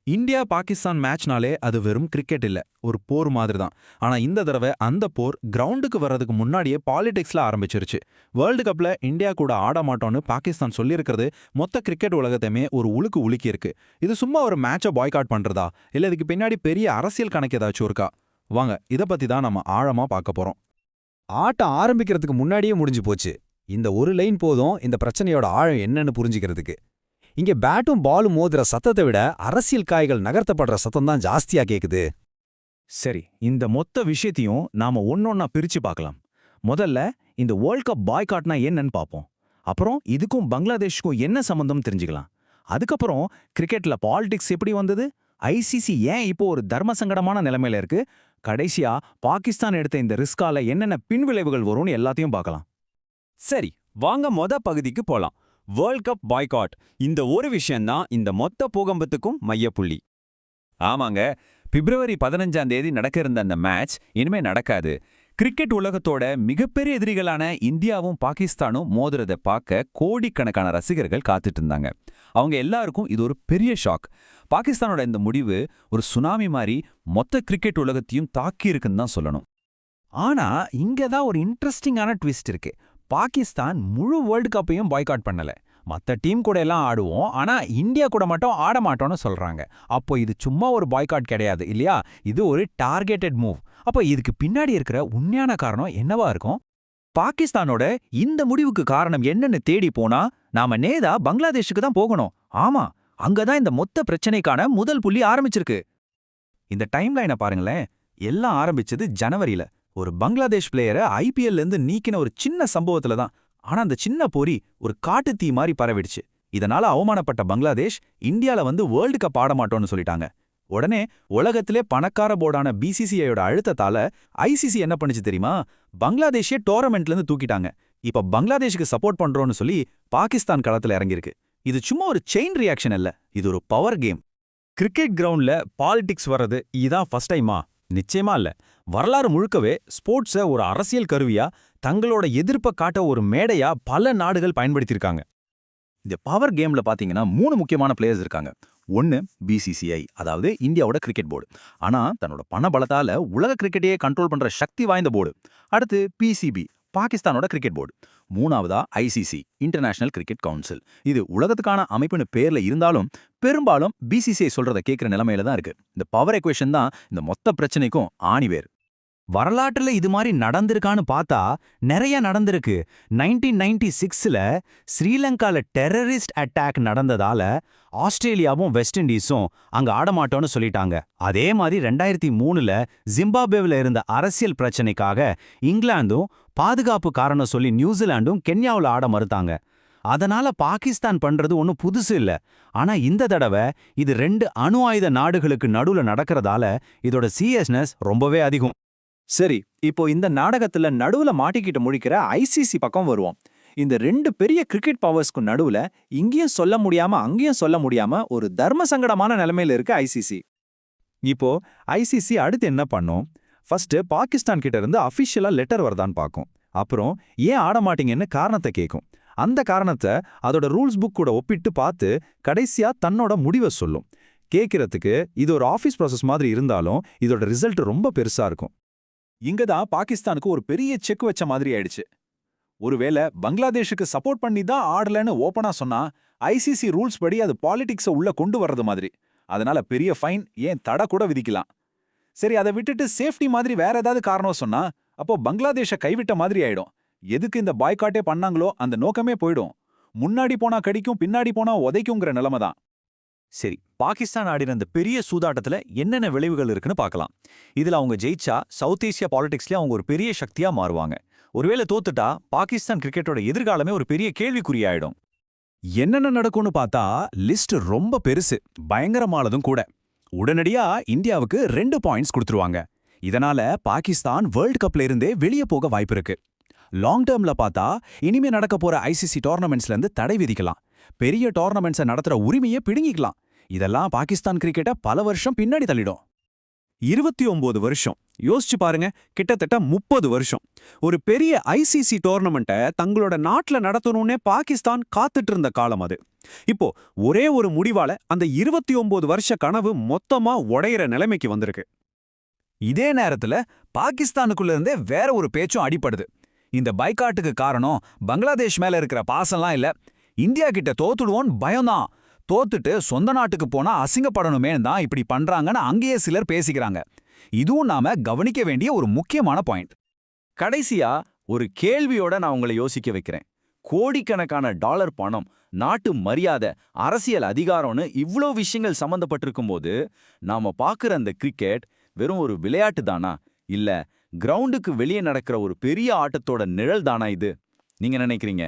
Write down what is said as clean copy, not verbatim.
India Pakistan மேட்ச்னாலே அது வெறும் cricket இல்ல, ஒரு போர் மாதிரி தான். ஆனா இந்த தடவை அந்த போர் கிரவுண்டுக்கு வர்றதுக்கு முன்னாடியே பாலிடிக்ஸ்ல ஆரம்பிச்சிருச்சு. வேர்ல்டு கப்ல இந்தியா கூட ஆட மாட்டோம்னு பாகிஸ்தான் சொல்லியிருக்கிறது மொத்த கிரிக்கெட் உலகத்தையுமே ஒரு உலுக்கு உலுக்கி இருக்கு. இது சும்மா ஒரு மேட்சை பாய்காட் பண்றதா, இல்ல இதுக்கு பின்னாடி பெரிய அரசியல் கணக்கு ஏதாச்சும் இருக்கா? வாங்க இத பத்தி தான் நம்ம ஆழமா பார்க்க போறோம். ஆட்டம் ஆரம்பிக்கிறதுக்கு முன்னாடியே முடிஞ்சு போச்சு. இந்த ஒரு லைன் போதும் இந்த பிரச்சனையோட ஆழம் என்னன்னு புரிஞ்சுக்கிறதுக்கு. இங்க பேட்டும் பாலும் மோதுற சத்தத்தை விட அரசியல் காய்கள் நகர்த்தப்படுற சத்தம் தான் ஜாஸ்தியா கேக்குது. சரி, இந்த மொத்த விஷயத்தையும் நாம ஒன்னொன்னா பிரிச்சு பார்க்கலாம். முதல்ல இந்த வேர்ல்ட் கப் பாய்காட்னா என்னன்னு பார்ப்போம். அப்புறம் இதுக்கும் பங்களாதேஷுக்கும் என்ன சம்பந்தம் தெரிஞ்சுக்கலாம். அதுக்கப்புறம் கிரிக்கெட்ல பாலிடிக்ஸ் எப்படி வந்தது, ஐசிசி ஏன் இப்போ ஒரு தர்ம சங்கடமான நிலைமையில இருக்கு, கடைசியா பாகிஸ்தான் எடுத்த இந்த ரிஸ்கால என்னென்ன பின்விளைவுகள் வரும்னு எல்லாத்தையும் பார்க்கலாம். சரி, வாங்க பகுதிக்கு போலாம். வேர்ல்ட் கப் பாய்காட், இந்த ஒரு விஷயம்தான் இந்த மொத்த பூகம்பத்துக்கும் மையப்புள்ளி. ஆமாங்க, பிப்ரவரி 15ஆம் தேதி நடக்க இருந்த அந்த மேட்ச் இனிமே நடக்காது. கிரிக்கெட் உலகத்தோட மிகப்பெரிய எதிரிகளான இந்தியாவும் பாகிஸ்தானும் மோதுறதை பார்க்க கோடிக்கணக்கான ரசிகர்கள் காத்துட்டு இருந்தாங்க. அவங்க எல்லாருக்கும் இது ஒரு பெரிய ஷாக். பாகிஸ்தானோட இந்த முடிவு ஒரு சுனாமி மாதிரி மொத்த கிரிக்கெட் உலகத்தையும் தாக்கி இருக்குன்னு தான் சொல்லணும். ஆனா இங்க தான் ஒரு இன்ட்ரெஸ்டிங்கான ட்விஸ்ட் இருக்கு. பாகிஸ்தான் முழு வேர்ல்டு கப்பையும் பாய்காட் பண்ணல. மற்ற டீம் கூட எல்லாம் ஆடுவோம், ஆனா இந்தியா கூட மட்டும் ஆட மாட்டோம்னு சொல்றாங்க. அப்போ இது சும்மா ஒரு பாய்காட் கிடையாது இல்லையா, இது ஒரு டார்கெட்டட் மூவ். அப்போ இதுக்கு பின்னாடி இருக்கிற உண்மையான காரணம் என்னவா இருக்கும்? பாகிஸ்தானோட இந்த முடிவுக்கு காரணம் என்னன்னு தேடி போனா நாம நேரா பங்களாதேஷுக்கு தான் போகணும். ஆமா, அங்கதான் இந்த மொத்த பிரச்சனைக்கான முதல் புள்ளி ஆரம்பிச்சிருக்கு. இந்த டைம்லைனை பாருங்களேன். எல்லாம் ஆரம்பிச்சது ஜனவரியில ஒரு பங்களாதேஷ் பிளேயரை ஐபிஎல்ல இருந்து நீக்கின ஒரு சின்ன சம்பவத்துல தான். ஆனா அந்த சின்ன பொறி ஒரு காட்டு தீ மாதிரி பரவிடுச்சு. இதனால அவமானப்பட்ட பங்களாதேஷ் இந்தியால வந்து வேர்ல்டு கப் ஆட மாட்டோம்னு சொல்லிட்டாங்க. உடனே உலகத்திலே பணக்கார போர்டான பிசிசிஐயோட அழுத்தத்தால ஐசிசி என்ன பண்ணுச்சு தெரியுமா, பங்களாதேஷே டோர்னமெண்ட்ல இருந்து தூக்கிட்டாங்க. இப்ப பங்களாதேஷுக்கு சப்போர்ட் பண்றோம்னு சொல்லி பாகிஸ்தான் களத்துல இறங்கியிருக்கு. இது சும்மா ஒரு செயின் ரியாக்ஷன் இல்ல, இது ஒரு பவர் கேம். கிரிக்கெட் கிரவுண்ட்ல பாலிடிக்ஸ் வர்றது இதான் ஃபர்ஸ்ட் டைமா? நிச்சயமா இல்ல. வரலாறு முழுக்கவே ஸ்போர்ட்ஸை ஒரு அரசியல் கருவியா, தங்களோட எதிர்ப்பை காட்ட ஒரு மேடையா பல நாடுகள் பயன்படுத்தியிருக்காங்க. இந்த பவர் கேம்ல பாத்தீங்கன்னா 3 முக்கியமான பிளேயர்ஸ் இருக்காங்க. ஒன்னு பிசிசிஐ, அதாவது இந்தியாவோட கிரிக்கெட் போர்டு. ஆனா தன்னோட பண பலத்தால உலக கிரிக்கெட்டையே கண்ட்ரோல் பண்ற சக்தி வாய்ந்த போர்டு. அடுத்து பிசிபி, பாகிஸ்தானோட கிரிக்கெட் போர்டு. மூணாவதா ஐசிசி, இன்டர்நேஷனல் கிரிக்கெட் கவுன்சில். இது உலகத்துக்கான அமைப்புன்னு பேர்ல இருந்தாலும் பெரும்பாலும் பிசிசிஐ சொல்றத கேட்கிற நிலைமையில தான் இருக்கு. இந்த பவர் எக்வேஷன் தான் இந்த மொத்த பிரச்சனைக்கும் ஆணிவேர். வரலாற்றுல இது மாதிரி நடந்திருக்கான்னு பார்த்தா நிறைய நடந்திருக்கு. 1996ல ஸ்ரீலங்கால டெரரிஸ்ட் அட்டாக் நடந்ததால ஆஸ்திரேலியாவும் வெஸ்ட் இண்டீஸும் அங்க ஆடமாட்டோன்னு சொல்லிட்டாங்க. அதே மாதிரி 2003ல ஜிம்பாப்வேல இருந்த அரசியல் பிரச்சனைக்காக இங்கிலாந்தும் பாதுகாப்பு காரணம் சொல்லி நியூசிலாண்டும் கென்யாவில் ஆட மறுத்தாங்க. அதனால பாகிஸ்தான் பண்றது ஒன்னும் புதுசு இல்ல. ஆனா இந்த தடவை இது 2 அணு ஆயுத நாடுகளுக்கு நடுவுல நடக்கிறதால இதோட சீரியஸ்னஸ் ரொம்பவே அதிகம். சரி, இப்போ இந்த நாடகத்துல நடுவுல மாட்டிக்கிட்டு முழிக்கிற ஐசிசி பக்கம் வருவோம். இந்த 2 பெரிய கிரிக்கெட் பவர்ஸ்க்கு நடுவுல இங்கேயும் சொல்ல முடியாம அங்கேயும் சொல்ல முடியாம ஒரு தர்ம சங்கடமான நிலைமையில இருக்கு ஐசிசி. இப்போ ஐசிசி அடுத்து என்ன பண்ணும்? ஃபர்ஸ்ட் பாகிஸ்தான் கிட்ட இருந்து அபிஷியலா லெட்டர் வருதான்னு பார்க்கும். அப்புறம் ஏன் ஆட மாட்டீங்கன்னு காரணத்தை கேட்கும். அந்த காரணத்தை அதோட ரூல்ஸ் புக் கூட ஒப்பிட்டு பார்த்து கடைசியா தன்னோட முடிவை சொல்லும். கேட்கறதுக்கு இது ஒரு ஆஃபீஸ் ப்ராசஸ் மாதிரி இருந்தாலும் இதோட ரிசல்ட் ரொம்ப பெருசா இருக்கும். இங்கதான் பாகிஸ்தானுக்கு ஒரு பெரிய செக் வச்ச மாதிரி ஆயிடுச்சு. ஒருவேளை பங்களாதேஷுக்கு சப்போர்ட் பண்ணி தான் ஆடலன்னு ஓப்பனா சொன்னா ஐசிசி ரூல்ஸ் படி அது பாலிடிக்ஸை உள்ள கொண்டு வர்றது மாதிரி. அதனால பெரிய ஃபைன், ஏன் தடை கூட விதிக்கலாம். சரி, அதை விட்டுட்டு சேஃப்டி மாதிரி வேற ஏதாவது காரணம் சொன்னா அப்போ பங்களாதேஷை கைவிட்ட மாதிரி ஆயிடும். எதுக்கு இந்த பாய்காட்டே பண்ணாங்களோ அந்த நோக்கமே போயிடும். முன்னாடி போனா கடிக்கும், பின்னாடி போனா உதைக்குங்கிற நிலைமை தான். சரி, பாகிஸ்தான் ஆடின அந்த பெரிய சூதாட்டத்துல என்னென்ன விளைவுகள் இருக்குன்னு பார்க்கலாம். இதுல அவங்க ஜெயிச்சா சவுத் ஏசியா பாலிடிக்ஸ்ல அவங்க ஒரு பெரிய சக்தியா மாறுவாங்க. ஒருவேளை தோத்துட்டா பாகிஸ்தான் கிரிக்கெட்டோட எதிர்காலமே ஒரு பெரிய கேள்விக்குறியாயிடும். என்னென்ன நடக்கும்னு பார்த்தா லிஸ்ட் ரொம்ப பெருசு, பயங்கரமானதும் கூட. உடனடியா இந்தியாவுக்கு 2 பாயிண்ட்ஸ் கொடுத்துருவாங்க. இதனால பாகிஸ்தான் வேர்ல்ட் கப்ல இருந்தே வெளியே போக வாய்ப்பு இருக்கு. லாங் டேர்ம்ல பார்த்தா இனிமே நடக்க போற ஐசிசி டோர்னமெண்ட்ஸ்ல இருந்து தடை விதிக்கலாம். பெரிய டோர்னமெண்ட்ஸை நடத்துற உரிமையை பிடுங்கிக்கலாம். இதெல்லாம் பாகிஸ்தான் கிரிக்கெட்டை பல வருஷம் பின்னாடி தள்ளிடும். 29 வருஷம். யோசிச்சு பாருங்க, கிட்டத்தட்ட 30 வருஷம். ஒரு பெரிய ஐசிசி டோர்னமெண்ட்டை தங்களோட நாட்டுல நடத்தணும்னே பாகிஸ்தான் காத்துட்டு இருந்த காலம் அது. இப்போ ஒரே ஒரு முடிவால அந்த 29 வருஷ கனவு மொத்தமா உடையிற நிலைமைக்கு வந்திருக்கு. இதே நேரத்துல பாகிஸ்தானுக்குள்ள இருந்தே வேற ஒரு பேச்சும் அடிபடுது. இந்த பைகாட்டுக்கு காரணம் பங்களாதேஷ் மேல இருக்கிற பாசம்லாம் இல்ல, இந்தியா கிட்ட தோத்துடுவோன்னு பயம்தான். தோத்துட்டு சொந்த நாட்டுக்கு போனா அசிங்கப்படணுமே தான் இப்படி பண்றாங்கன்னு அங்கேயே சிலர் பேசிக்கிறாங்க. இதுவும் நாம கவனிக்க வேண்டிய ஒரு முக்கியமான பாயிண்ட். கடைசியா ஒரு கேள்வியோட நான் உங்களை யோசிக்க வைக்கிறேன். கோடிக்கணக்கான டாலர் பணம், நாட்டு மரியாதை, அரசியல் அதிகாரம்னு இவ்ளோ விஷயங்கள் சம்பந்தப்பட்டிருக்கும் போது நாம பாக்குற அந்த கிரிக்கெட் வெறும் ஒரு விளையாட்டு தானா, இல்ல கிரவுண்டுக்கு வெளியே நடக்கிற ஒரு பெரிய ஆட்டத்தோட நிழல் தானா இது? நீங்க நினைக்கிறீங்க?